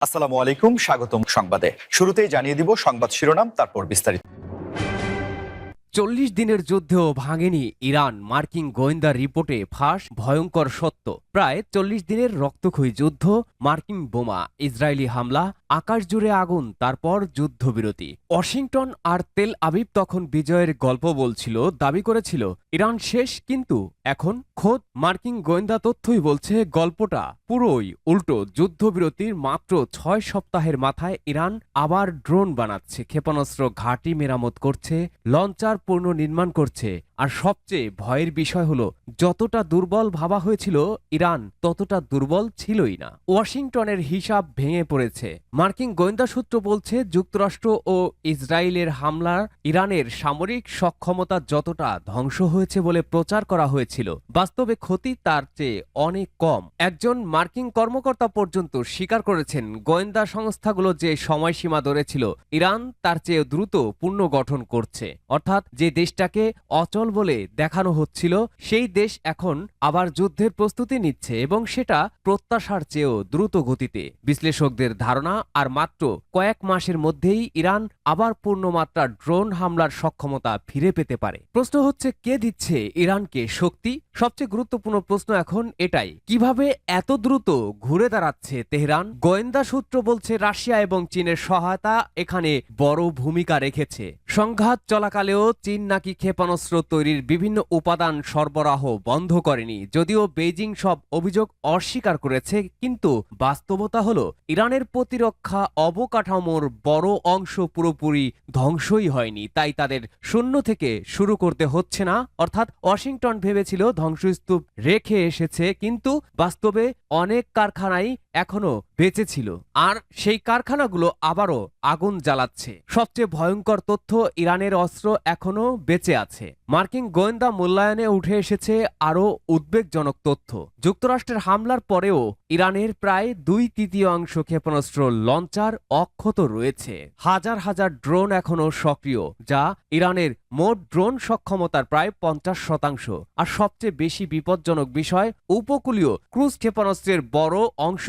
আসসালামু আলাইকুম, স্বাগতম সংবাদে। শুরুতেই জানিয়ে দিব সংবাদ শিরোনাম, তারপর বিস্তারিত। ৪০ দিনের যুদ্ধেও ভাঙেনি ইরান, মার্কিন গোয়েন্দা রিপোর্টে ফাঁস ভয়ঙ্কর সত্য। প্রায় ৪০ দিনের রক্তক্ষয়ী যুদ্ধ, মার্কিন বোমা, ইসরায়েলি হামলা, আকাশ জুড়ে আগুন, তারপর যুদ্ধবিরতি। ওয়াশিংটন আর তেল আবিব তখন বিজয়ের গল্প বলছিল, দাবি করেছিল ইরান শেষ, কিন্তু এখন খোদ মার্কিন গোয়েন্দা তথ্যই বলছে গল্পটা পুরোই উল্টো। যুদ্ধবিরতির মাত্র ৬ সপ্তাহের মাথায় ইরান আবার ড্রোন বানাচ্ছে, ক্ষেপণাস্ত্র ঘাঁটি মেরামত করছে, লঞ্চার পুনর্নির্মাণ করছে। আর সবচেয়ে ভয়ের বিষয় হলো, যতটা দুর্বল ভাবা হয়েছিল ইরান, ততটা দুর্বল ছিলই না। ওয়াশিংটনের হিসাব ভেঙে পড়েছে। মার্কিন গোয়েন্দা সূত্র বলছে, যুক্তরাষ্ট্র ও ইসরায়েলের হামলার ইরানের সামরিক সক্ষমতা যতটা ধ্বংস হয়েছে বলে প্রচার করা হয়েছিল, বাস্তবে ক্ষতি তার চেয়ে অনেক কম। একজন মার্কিন কর্মকর্তা পর্যন্ত স্বীকার করেছেন, গোয়েন্দা সংস্থাগুলো যে সময়সীমা ধরেছিল ইরান তার চেয়ে দ্রুত পুনর্গঠন করছে। অর্থাৎ যে দেশটাকে অচল বলে দেখানো হচ্ছিল, সেই দেশ এখন আবার যুদ্ধের প্রস্তুতি নিচ্ছে, এবং সেটা প্রত্যাশার চেয়েও দ্রুত গতিতে। বিশ্লেষকদের ধারণা, আর মাত্র কয়েক মাসের মধ্যেই ইরান আবার পূর্ণমাত্রা ড্রোন হামলার সক্ষমতা ফিরে পেতে পারে। প্রশ্ন হচ্ছে, কে দিচ্ছে ইরানকে শক্তি? সবচেয়ে গুরুত্বপূর্ণ প্রশ্ন এখন এটাই, কিভাবে এত দ্রুত ঘুরে দাঁড়াচ্ছে তেহরান? গোয়েন্দা সূত্র বলছে, রাশিয়া এবং চীনের সহায়তা এখানে বড় ভূমিকা রেখেছে। সংঘাত চলাকালেও চীন নাকি ক্ষেপণাস্ত্র তৈরির বিভিন্ন উপাদান সরবরাহ বন্ধ করেনি। যদিও বেইজিং সব অভিযোগ অস্বীকার করেছে, কিন্তু বাস্তবতা হলো ইরানের প্রতিরক্ষা অবকাঠামোর বড় অংশ পুরোপুরি ধ্বংসই হয়নি। তাই তাদের শূন্য থেকে শুরু করতে হচ্ছে না। অর্থাৎ ওয়াশিংটন ভেবেছিল ধ্বংসস্তূপ রেখে এসেছে, কিন্তু বাস্তবে অনেক কারখানাই এখনো বেঁচে ছিল, আর সেই কারখানাগুলো আবারও আগুন জ্বালাচ্ছে। সবচেয়ে ভয়ঙ্কর তথ্য, ইরানের অস্ত্র এখনো বেঁচে আছে। মার্কিন গোয়েন্দা মূল্যায়নে উঠে এসেছে আরও উদ্বেগজনক তথ্য। যুক্তরাষ্ট্রের হামলার পরেও ইরানের প্রায় ২/৩ ক্ষেপণাস্ত্র লঞ্চার অক্ষত রয়েছে। হাজার হাজার ড্রোন এখনো সক্রিয়, যা ইরানের মোট ড্রোন সক্ষমতার প্রায় ৫০%। আর সবচেয়ে বেশি বিপজ্জনক বিষয়, উপকূলীয় ক্রুজ ক্ষেপণাস্ত্রের বড় অংশ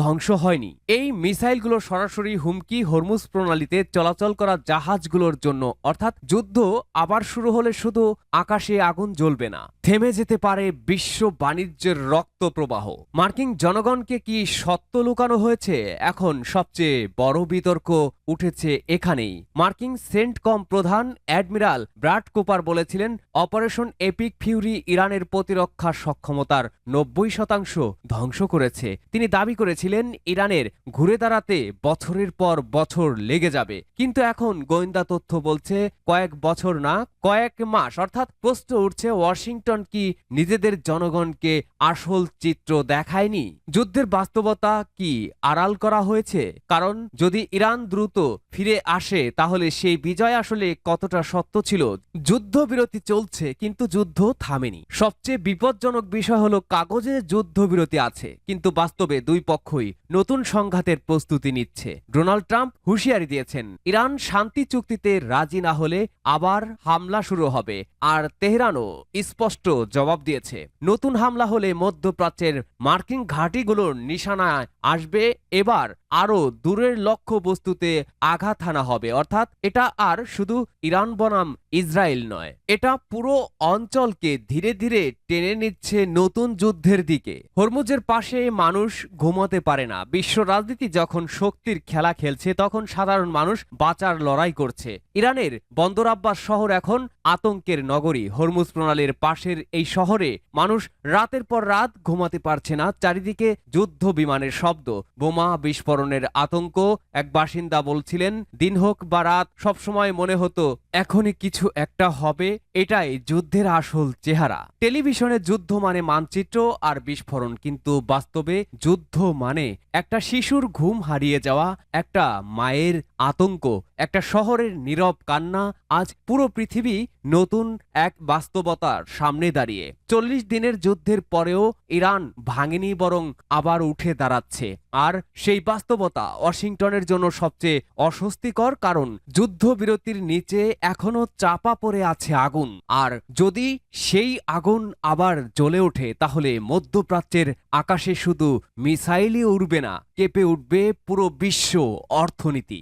ধ্বংস হয়নি। এই মিসাইলগুলো সরাসরি হুমকি হরমুজ প্রণালীতে চলাচল করা জাহাজগুলোর জন্য। অর্থাৎ যুদ্ধ আবার শুরু হলে শুধু আকাশে আগুন জ্বলবে না, থেমে যেতে পারে বিশ্ব বাণিজ্যের রক্ত প্রবাহ। মার্কিন জনগণকে কি সত্য লুকানো হয়েছে? এখন সবচেয়ে বড় বিতর্ক উঠেছে এখানেই। মার্কিন সেন্টকম প্রধান অ্যাডমিরাল ব্রাড কুপার বলেছিলেন, অপারেশন এপিক ফিউরি ইরানের প্রতিরক্ষা সক্ষমতার ৯০% ধ্বংস করেছে। তিনি দাবি করেছিলেন, ইরানের ঘুরে দাঁড়াতে বছরের পর বছর লেগে যাবে, কিন্তু এখন গোয়েন্দা তথ্য বলছে কয়েক বছর না, কয়েক মাস। অর্থাৎ প্রশ্ন উঠছে, ওয়াশিংটন কি নিজেদের জনগণকে আসল চিত্র দেখায়নি? যুদ্ধের বাস্তবতা কি আড়াল করা হয়েছে? কারণ যদি ইরান দ্রুত ফিরে আসে, তাহলে সেই বিজয় আসলে কতটা সত্য ছিল? যুদ্ধবিরতি চলছে, কিন্তু যুদ্ধ থামেনি। সবচেয়ে বিপজ্জনক বিষয় হলো, কাগজে যুদ্ধবিরতি আছে, কিন্তু বাস্তবে দুই পক্ষই নতুন সংঘাতের প্রস্তুতি নিচ্ছে। ডোনাল্ড ট্রাম্প হুঁশিয়ারি দিয়েছেন, ইরান শান্তি চুক্তিতে রাজি না হলে আবার হামলা শুরু হবে। আর তেহরানও স্পষ্ট জবাব দিয়েছে, নতুন হামলা হলে মধ্যপ্রাচ্যের মার্কিন ঘাঁটিগুলোর নিশানায় আসবে। এবার আরো দূরের লক্ষ্য বস্তুতে আঘাত হানা হবে। অর্থাৎ এটা আর শুধু ইরান বনাম ইসরায়েল নয়, এটা পুরো অঞ্চলকে ধীরে ধীরে টেনে নিচ্ছে নতুন যুদ্ধের দিকে। হরমুজের পাশে মানুষ ঘুমাতে পারে না। বিশ্ব রাজনীতি যখন শক্তির খেলা খেলছে, তখন সাধারণ মানুষ বাঁচার লড়াই করছে। ইরানের বন্দর আব্বাস শহর এখন আতঙ্কের নগরী। হরমুজ প্রণালীর পাশের এই শহরে মানুষ রাতের পর রাত ঘুমাতে পারছে না। চারিদিকে যুদ্ধ বিমানের শব্দ, বোমা বিস্ফোরণের আতঙ্ক। এক বাসিন্দা বলছিলেন, দিন হোক বা রাত, সবসময় মনে হতো এখনই কিছু একটা হবে। এটাই যুদ্ধের আসল চেহারা। টেলিভিশনে যুদ্ধ মানে মানচিত্র আর বিস্ফোরণ, কিন্তু বাস্তবে যুদ্ধ মানে একটা শিশুর ঘুম হারিয়ে যাওয়া, একটা মায়ের আতঙ্ক, একটা শহরের নীরব কান্না। আজ পুরো পৃথিবী নতুন এক বাস্তবতার সামনে দাঁড়িয়ে। ৪০ দিনের যুদ্ধের পরেও ইরান ভাঙেনি, বরং আবার উঠে দাঁড়াচ্ছে। আর সেই বাস্তবতা ওয়াশিংটনের জন্য সবচেয়ে অস্বস্তিকর, কারণ যুদ্ধবিরতির নিচে এখনো চাপা পড়ে আছে আগুন। আর যদি সেই আগুন আবার জ্বলে ওঠে তাহলে মধ্যপ্রাচ্যের আকাশে শুধু মিসাইলই উড়বে না, কেঁপে উঠবে পুরো বিশ্ব অর্থনীতি।